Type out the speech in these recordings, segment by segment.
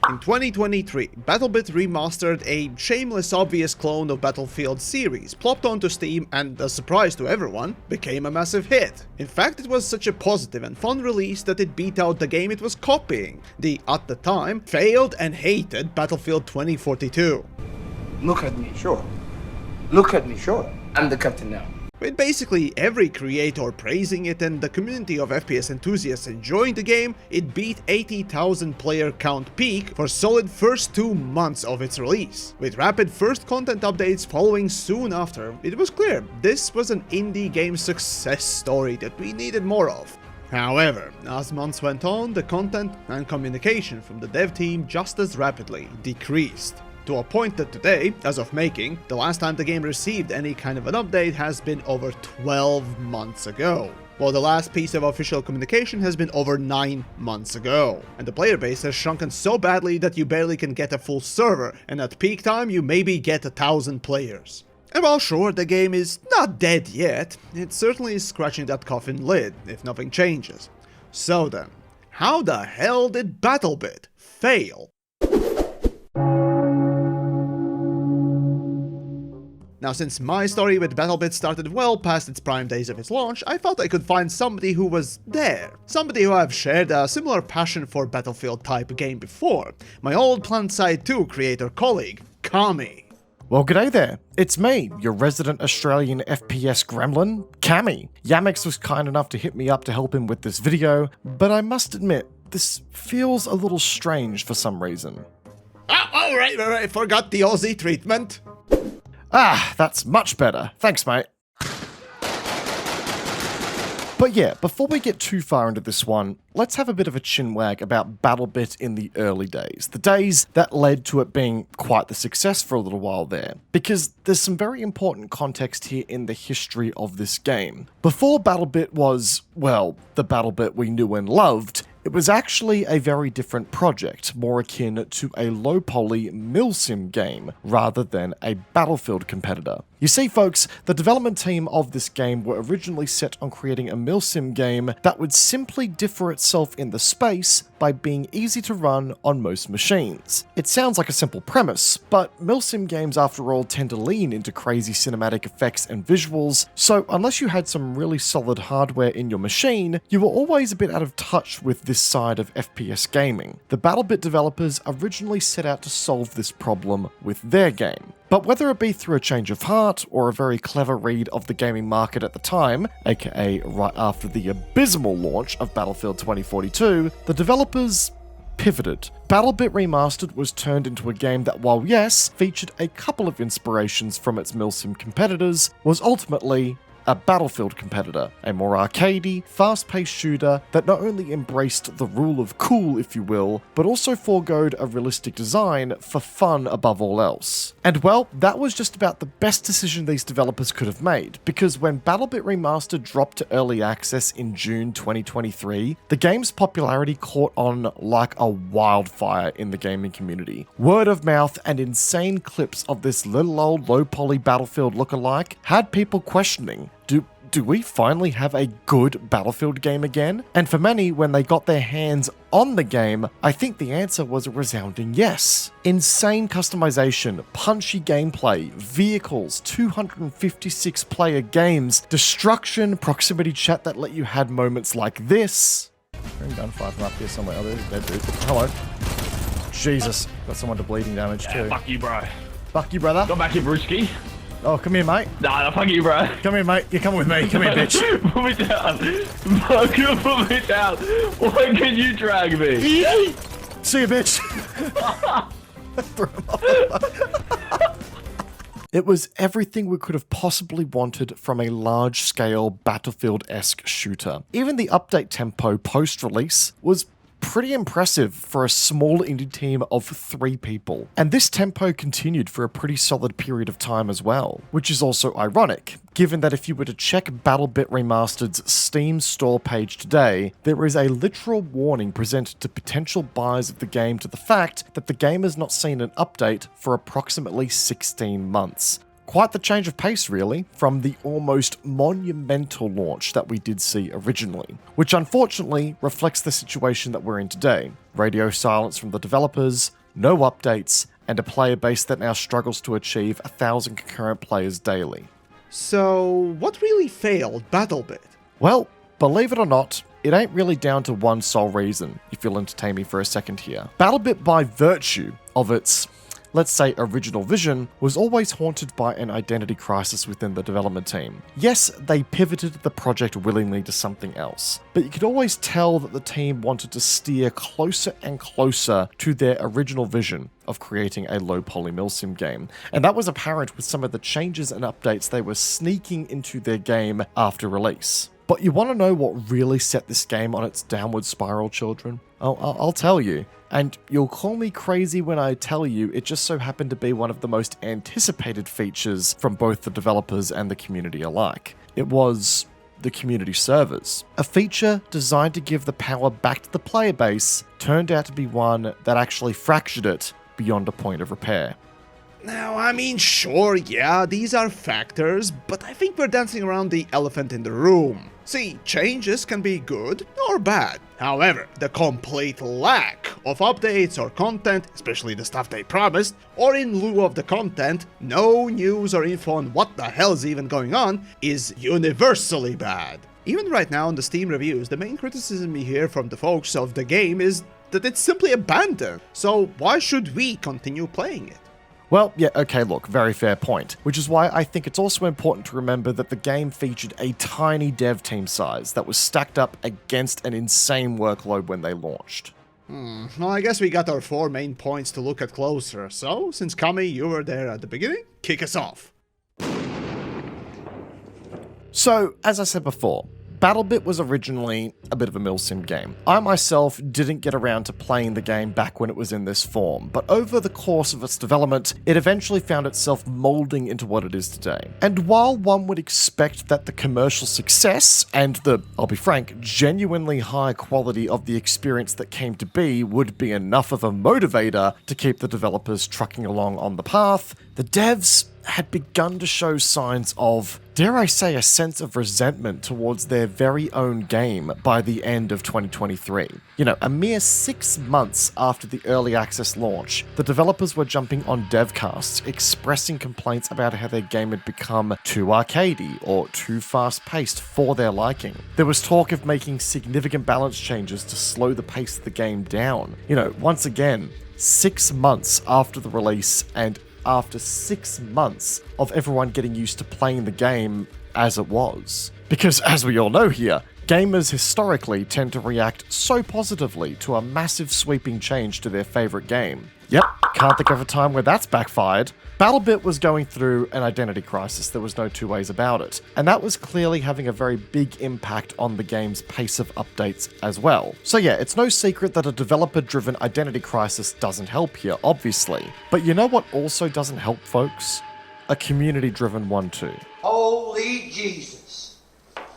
In 2023, BattleBit Remastered, a shameless obvious clone of Battlefield series, plopped onto Steam and, a surprise to everyone, became a massive hit. In fact, it was such a positive and fun release that it beat out the game it was copying, the, at the time, failed and hated Battlefield 2042. Look at me, sure. Look at me, sure. I'm the captain now. With basically every creator praising it and the community of FPS enthusiasts enjoying the game, it beat 80,000 player count peak for solid first 2 months of its release. With rapid first content updates following soon after, it was clear this was an indie game success story that we needed more of. However, as months went on, the content and communication from the dev team just as rapidly decreased. To a point that today, as of making, the last time the game received any kind of an update has been over 12 months ago, while the last piece of official communication has been over 9 months ago. And the player base has shrunken so badly that you barely can get a full server, and at peak time you maybe get 1,000 players. And while sure, the game is not dead yet, it certainly is scratching that coffin lid if nothing changes. So then, how the hell did BattleBit fail? Now, since my story with BattleBit started well past its prime days of its launch, I thought I could find somebody who was there. Somebody who I've shared a similar passion for Battlefield type game before. My old PlanetSide 2 creator colleague, Kami. Well, g'day there. It's me, your resident Australian FPS gremlin, Kami. Yamiks was kind enough to hit me up to help him with this video, but I must admit, this feels a little strange for some reason. Oh, right, forgot the Aussie treatment. Ah, that's much better. Thanks, mate. But yeah, before we get too far into this one, let's have a bit of a chinwag about BattleBit in the early days. The days that led to it being quite the success for a little while there. Because there's some very important context here in the history of this game. Before BattleBit was, well, the BattleBit we knew and loved, it was actually a very different project, more akin to a low-poly milsim game, rather than a Battlefield competitor. You see, folks, the development team of this game were originally set on creating a milsim game that would simply differ itself in the space by being easy to run on most machines. It sounds like a simple premise, but milsim games after all tend to lean into crazy cinematic effects and visuals, so unless you had some really solid hardware in your machine, you were always a bit out of touch with this side of FPS gaming. The BattleBit developers originally set out to solve this problem with their game. But whether it be through a change of heart or a very clever read of the gaming market at the time, aka right after the abysmal launch of Battlefield 2042, the developers pivoted. BattleBit Remastered was turned into a game that, while yes, featured a couple of inspirations from its milsim competitors, was ultimately a Battlefield competitor, a more arcadey, fast-paced shooter that not only embraced the rule of cool, if you will, but also foregoed a realistic design for fun above all else. And well, that was just about the best decision these developers could have made, because when BattleBit Remastered dropped to early access in June 2023, the game's popularity caught on like a wildfire in the gaming community. Word of mouth and insane clips of this little old low-poly Battlefield lookalike had people questioning, do we finally have a good Battlefield game again? And for many, when they got their hands on the game, I think the answer was a resounding yes. Insane customization, punchy gameplay, vehicles, 256 player games, destruction, proximity chat that let you have moments like this. Hearing gunfire from up here somewhere. Oh, there's a dead dude. Hello. Jesus. Got someone to bleeding damage too. Fuck you, bro. Fuck you, brother. Go back here, Brewski. Oh, come here, mate. Nah, fuck you, bro. Come here, mate. You're coming with me. Come here, bitch. Put me down. Fuck you, put me down. Why can you drag me? See you, bitch. It was everything we could have possibly wanted from a large-scale Battlefield-esque shooter. Even the update tempo post-release was pretty impressive for a small indie team of 3 people. And this tempo continued for a pretty solid period of time as well, which is also ironic, given that if you were to check BattleBit Remastered's Steam store page today, there is a literal warning presented to potential buyers of the game to the fact that the game has not seen an update for approximately 16 months. Quite the change of pace, really, from the almost monumental launch that we did see originally, which unfortunately reflects the situation that we're in today. Radio silence from the developers, no updates, and a player base that now struggles to achieve 1,000 concurrent players daily. So, what really failed BattleBit? Well, believe it or not, it ain't really down to one sole reason, if you'll entertain me for a second here. BattleBit, by virtue of its, let's say, original vision, was always haunted by an identity crisis within the development team. Yes, they pivoted the project willingly to something else, but you could always tell that the team wanted to steer closer and closer to their original vision of creating a low-poly milsim game, and that was apparent with some of the changes and updates they were sneaking into their game after release. But you want to know what really set this game on its downward spiral, children? I'll tell you. And you'll call me crazy when I tell you it just so happened to be one of the most anticipated features from both the developers and the community alike. It was the community servers. A feature designed to give the power back to the player base turned out to be one that actually fractured it beyond a point of repair. Now, I mean, sure, yeah, these are factors, but I think we're dancing around the elephant in the room. See, changes can be good or bad. However, the complete lack of updates or content, especially the stuff they promised, or in lieu of the content, no news or info on what the hell's even going on, is universally bad. Even right now in the Steam reviews, the main criticism we hear from the folks of the game is that it's simply abandoned. So why should we continue playing it? Well, yeah, okay, look, very fair point. Which is why I think it's also important to remember that the game featured a tiny dev team size that was stacked up against an insane workload when they launched. Well, I guess we got our 4 main points to look at closer, so since Kami, you were there at the beginning, kick us off. So, as I said before, BattleBit was originally a bit of a milsim game. I myself didn't get around to playing the game back when it was in this form, but over the course of its development, it eventually found itself molding into what it is today. And while one would expect that the commercial success and the, I'll be frank, genuinely high quality of the experience that came to be would be enough of a motivator to keep the developers trucking along on the path, the devs had begun to show signs of, dare I say, a sense of resentment towards their very own game by the end of 2023. You know, a mere 6 months after the early access launch, the developers were jumping on devcasts, expressing complaints about how their game had become too arcadey or too fast-paced for their liking. There was talk of making significant balance changes to slow the pace of the game down. You know, once again, 6 months after the release and after 6 months of everyone getting used to playing the game as it was. Because as we all know here, gamers historically tend to react so positively to a massive sweeping change to their favorite game. Yep, can't think of a time where that's backfired. BattleBit was going through an identity crisis, there was no two ways about it, and that was clearly having a very big impact on the game's pace of updates as well. So yeah, it's no secret that a developer-driven identity crisis doesn't help here, obviously. But you know what also doesn't help, folks? A community-driven one too. Holy Jesus.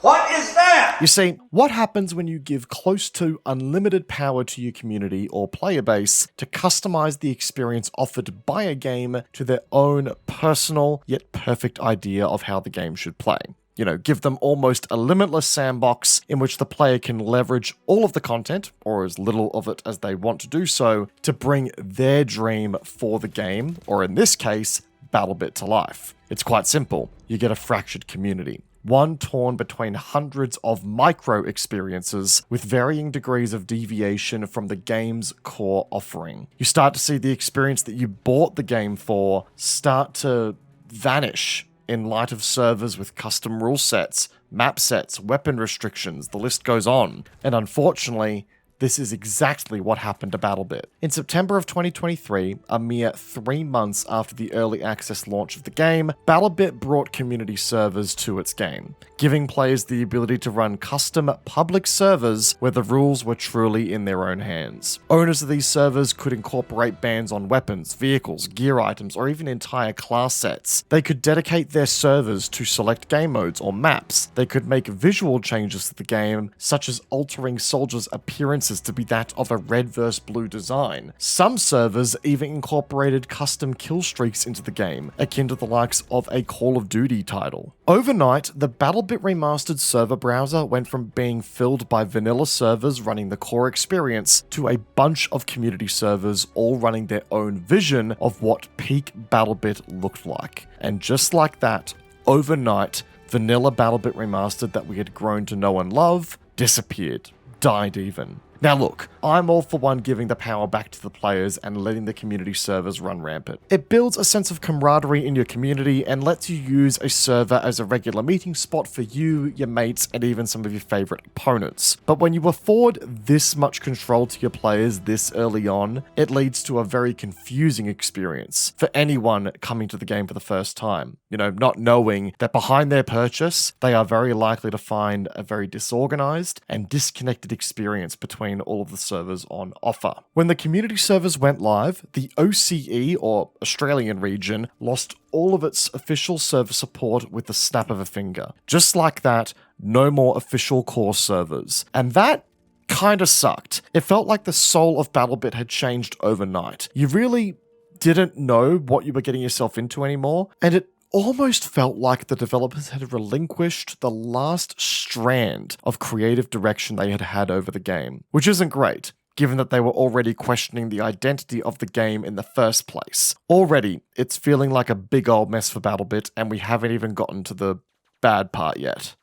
What is that? You see, what happens when you give close to unlimited power to your community or player base to customize the experience offered by a game to their own personal yet perfect idea of how the game should play? You know, give them almost a limitless sandbox in which the player can leverage all of the content, or as little of it as they want to do so, to bring their dream for the game, or in this case, BattleBit to life. It's quite simple. You get a fractured community. One torn between hundreds of micro experiences with varying degrees of deviation from the game's core offering. You start to see the experience that you bought the game for start to vanish in light of servers with custom rule sets, map sets, weapon restrictions, the list goes on. And unfortunately, this is exactly what happened to BattleBit. In September of 2023, a mere 3 months after the early access launch of the game, BattleBit brought community servers to its game, giving players the ability to run custom public servers where the rules were truly in their own hands. Owners of these servers could incorporate bans on weapons, vehicles, gear items, or even entire class sets. They could dedicate their servers to select game modes or maps. They could make visual changes to the game, such as altering soldiers' appearance appearances to be that of a red versus blue design. Some servers even incorporated custom kill streaks into the game, akin to the likes of a Call of Duty title. Overnight, the BattleBit Remastered server browser went from being filled by vanilla servers running the core experience to a bunch of community servers all running their own vision of what peak BattleBit looked like. And just like that, overnight, vanilla BattleBit Remastered that we had grown to know and love disappeared, died even. Now look, I'm all for one giving the power back to the players and letting the community servers run rampant. It builds a sense of camaraderie in your community and lets you use a server as a regular meeting spot for you, your mates, and even some of your favorite opponents. But when you afford this much control to your players this early on, it leads to a very confusing experience for anyone coming to the game for the first time. You know, not knowing that behind their purchase, they are very likely to find a very disorganized and disconnected experience between all of the servers on offer. When the community servers went live, the OCE, or Australian region, lost all of its official server support with the snap of a finger. Just like that, no more official core servers. And that kinda sucked. It felt like the soul of BattleBit had changed overnight. You really didn't know what you were getting yourself into anymore, and it almost felt like the developers had relinquished the last strand of creative direction they had had over the game, which isn't great, given that they were already questioning the identity of the game in the first place. Already, it's feeling like a big old mess for BattleBit, and we haven't even gotten to the bad part yet.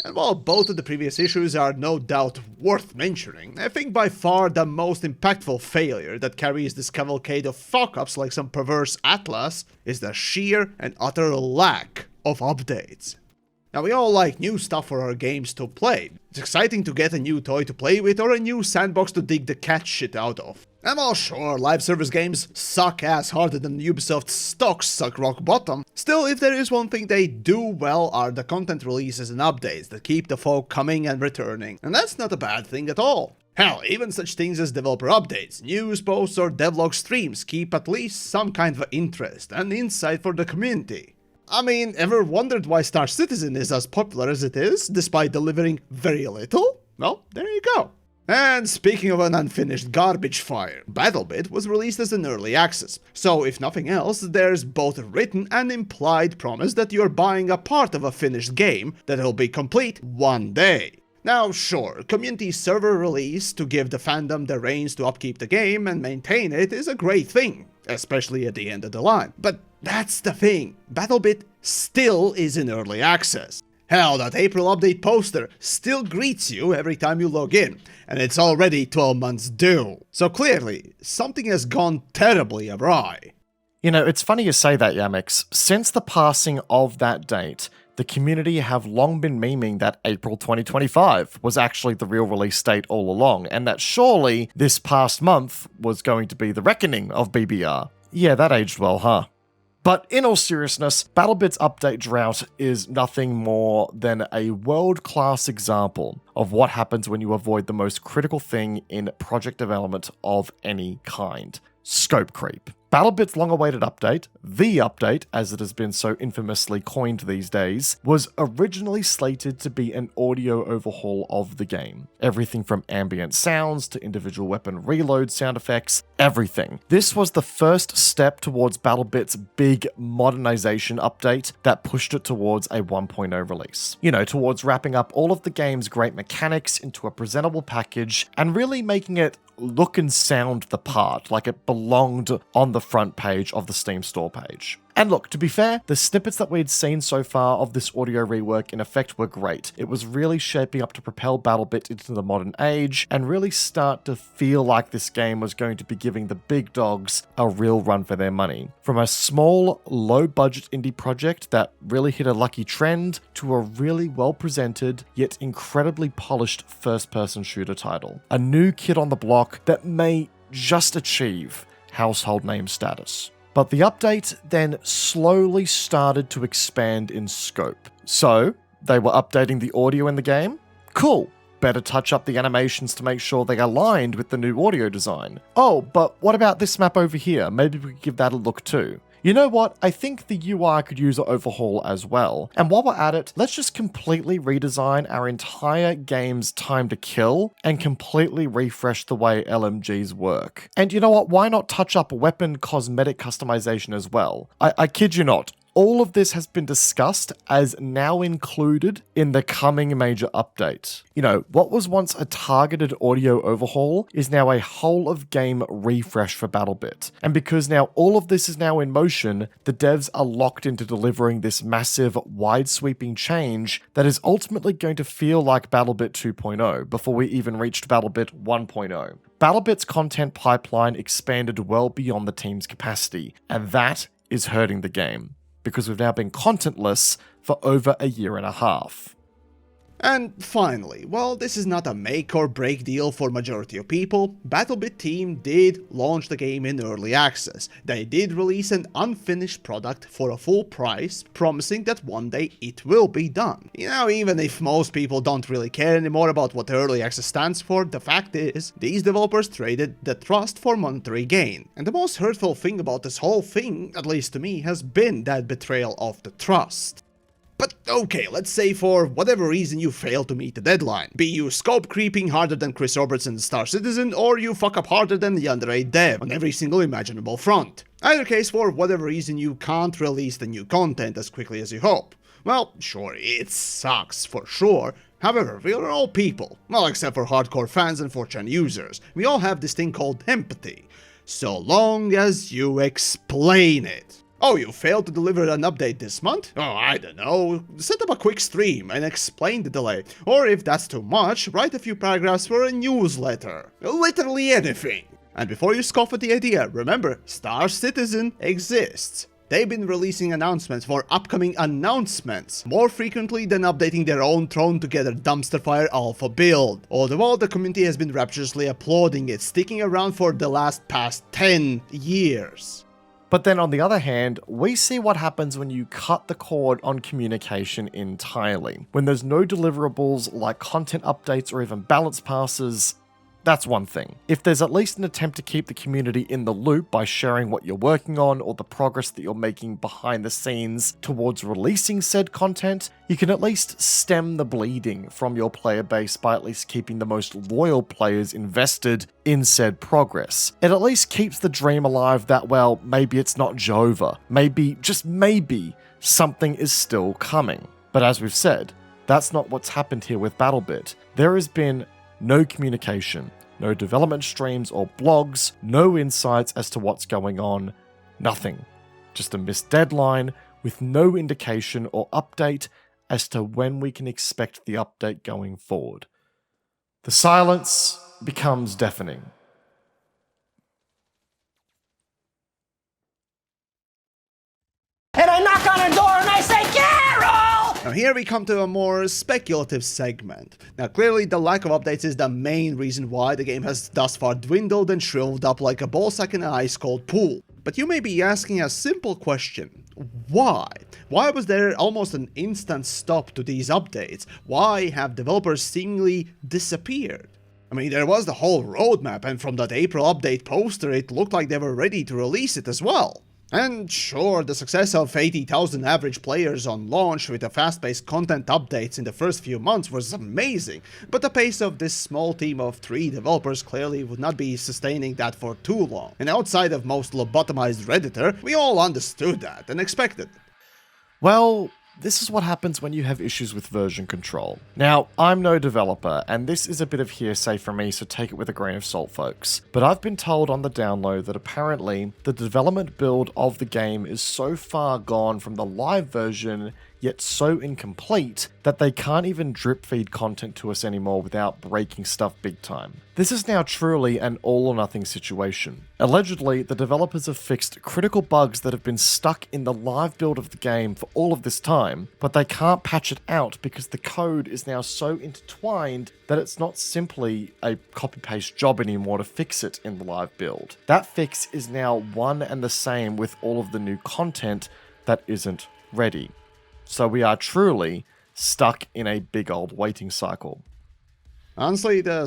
And while both of the previous issues are no doubt worth mentioning, I think by far the most impactful failure that carries this cavalcade of fuck-ups like some perverse atlas is the sheer and utter lack of updates. Now, we all like new stuff for our games to play. It's exciting to get a new toy to play with or a new sandbox to dig the cat shit out of. And while sure, live service games suck ass harder than Ubisoft's stocks suck rock bottom, still, if there is one thing they do well are the content releases and updates that keep the folk coming and returning. And that's not a bad thing at all. Hell, even such things as developer updates, news posts or devlog streams keep at least some kind of interest and insight for the community. I mean, ever wondered why Star Citizen is as popular as it is, despite delivering very little? Well, there you go. And speaking of an unfinished garbage fire, BattleBit was released as an early access, so if nothing else, there's both a written and implied promise that you're buying a part of a finished game that'll be complete one day. Now sure, community server release to give the fandom the reins to upkeep the game and maintain it is a great thing, especially at the end of the line. But that's the thing, BattleBit still is in early access. Hell, that April update poster still greets you every time you log in, and it's already 12 months due. So clearly, something has gone terribly awry. You know, it's funny you say that, TheYamiks. Since the passing of that date, the community have long been memeing that April 2025 was actually the real release date all along, and that surely this past month was going to be the reckoning of BBR. Yeah, that aged well, huh? But in all seriousness, BattleBit's update drought is nothing more than a world-class example of what happens when you avoid the most critical thing in project development of any kind: scope creep. BattleBit's long-awaited update, the update as it has been so infamously coined these days, was originally slated to be an audio overhaul of the game. Everything from ambient sounds to individual weapon reload sound effects, everything. This was the first step towards BattleBit's big modernization update that pushed it towards a 1.0 release. You know, towards wrapping up all of the game's great mechanics into a presentable package and really making it look and sound the part, like it belonged on the front page of the Steam store page. And look, to be fair, the snippets that we'd seen so far of this audio rework in effect were great. It was really shaping up to propel BattleBit into the modern age and really start to feel like this game was going to be giving the big dogs a real run for their money. From a small, low-budget indie project that really hit a lucky trend to a really well-presented, yet incredibly polished first-person shooter title. A new kid on the block that may just achieve household name status. But the update then slowly started to expand in scope. So, they were updating the audio in the game? Cool. Better touch up the animations to make sure they aligned with the new audio design. Oh, but what about this map over here? Maybe we could give that a look too. You know what? I think the UI could use an overhaul as well. And while we're at it, let's just completely redesign our entire game's time to kill and completely refresh the way LMGs work. And you know what? Why not touch up weapon cosmetic customization as well? I kid you not. All of this has been discussed as now included in the coming major update. You know, what was once a targeted audio overhaul is now a whole of game refresh for BattleBit. And because now all of this is now in motion, the devs are locked into delivering this massive, wide-sweeping change that is ultimately going to feel like BattleBit 2.0 before we even reached BattleBit 1.0. BattleBit's content pipeline expanded well beyond the team's capacity, and that is hurting the game, because we've now been contentless for over a year and a half. And finally, while this is not a make or break deal for majority of people, BattleBit team did launch the game in early access. They did release an unfinished product for a full price, promising that one day it will be done. You know, even if most people don't really care anymore about what early access stands for, the fact is, these developers traded the trust for monetary gain. And the most hurtful thing about this whole thing, at least to me, has been that betrayal of the trust. But okay, let's say for whatever reason you fail to meet the deadline. Be you scope creeping harder than Chris Robertson in Star Citizen, or you fuck up harder than the underage dev on every single imaginable front. Either case, for whatever reason you can't release the new content as quickly as you hope. Well, sure, it sucks for sure. However, we are all people. Well, except for hardcore fans and 4chan users. We all have this thing called empathy. So long as you explain it. Oh, you failed to deliver an update this month? Oh, I don't know. Set up a quick stream and explain the delay. Or if that's too much, write a few paragraphs for a newsletter. Literally anything. And before you scoff at the idea, remember, Star Citizen exists. They've been releasing announcements for upcoming announcements more frequently than updating their own thrown together dumpster fire alpha build. All the while, the community has been rapturously applauding it, sticking around for the past 10 years. But then on the other hand, we see what happens when you cut the cord on communication entirely. When there's no deliverables like content updates or even balance passes, that's one thing. If there's at least an attempt to keep the community in the loop by sharing what you're working on or the progress that you're making behind the scenes towards releasing said content, you can at least stem the bleeding from your player base by at least keeping the most loyal players invested in said progress. It at least keeps the dream alive that, well, maybe it's not Jehovah. Maybe, just maybe, something is still coming. But as we've said, that's not what's happened here with BattleBit. There has been no communication, no development streams or blogs, no insights as to what's going on, nothing. Just a missed deadline with no indication or update as to when we can expect the update going forward. The silence becomes deafening. And I knock on her door and I say, Carol! Now here we come to a more speculative segment. Now clearly the lack of updates is the main reason why the game has thus far dwindled and shriveled up like a ballsack in an ice-cold pool. But you may be asking a simple question. Why? Why was there almost an instant stop to these updates? Why have developers seemingly disappeared? I mean, there was the whole roadmap, and from that April update poster it looked like they were ready to release it as well. And sure, the success of 80,000 average players on launch with the fast-paced content updates in the first few months was amazing, but the pace of this small team of 3 developers clearly would not be sustaining that for too long. And outside of most lobotomized Redditor, we all understood that and expected. Well, this is what happens when you have issues with version control. Now, I'm no developer, and this is a bit of hearsay from me, so take it with a grain of salt, folks. But I've been told on the download that apparently the development build of the game is so far gone from the live version, yet so incomplete, that they can't even drip feed content to us anymore without breaking stuff big time. This is now truly an all or nothing situation. Allegedly, the developers have fixed critical bugs that have been stuck in the live build of the game for all of this time, but they can't patch it out because the code is now so intertwined that it's not simply a copy-paste job anymore to fix it in the live build. That fix is now one and the same with all of the new content that isn't ready. So we are truly stuck in a big old waiting cycle. Honestly, the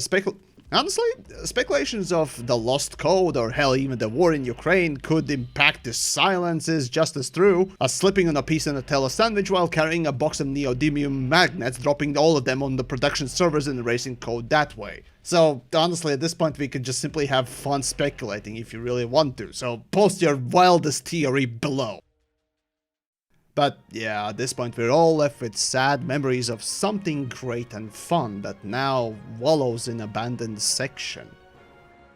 Honestly, speculations of the lost code or hell even the war in Ukraine could impact the silence is just as true as slipping on a piece of Nutella sandwich while carrying a box of neodymium magnets, dropping all of them on the production servers and erasing code that way. So honestly, at this point we could just simply have fun speculating if you really want to, so post your wildest theory below. But yeah, at this point we're all left with sad memories of something great and fun that now wallows in abandoned section.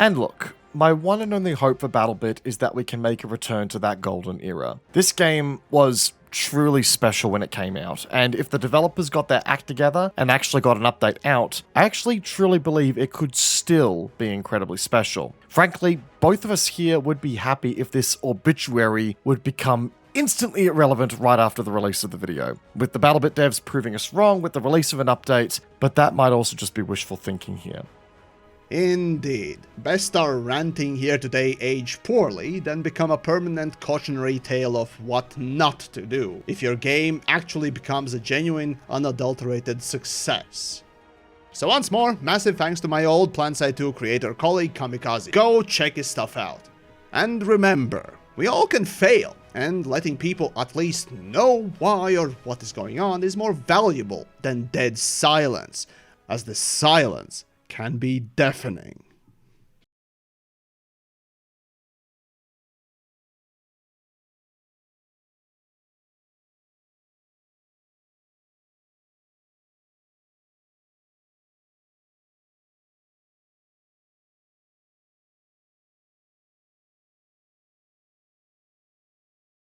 And look, my one and only hope for BattleBit is that we can make a return to that golden era. This game was truly special when it came out, and if the developers got their act together and actually got an update out, I actually truly believe it could still be incredibly special. Frankly, both of us here would be happy if this obituary would become instantly irrelevant right after the release of the video, with the BattleBit devs proving us wrong with the release of an update, but that might also just be wishful thinking here. Indeed. Best our ranting here today age poorly than become a permanent cautionary tale of what not to do if your game actually becomes a genuine, unadulterated success. So once more, massive thanks to my old PlanSide 2 creator colleague Kamikaze. Go check his stuff out. And remember, we all can fail, and letting people at least know why or what is going on is more valuable than dead silence, as the silence can be deafening.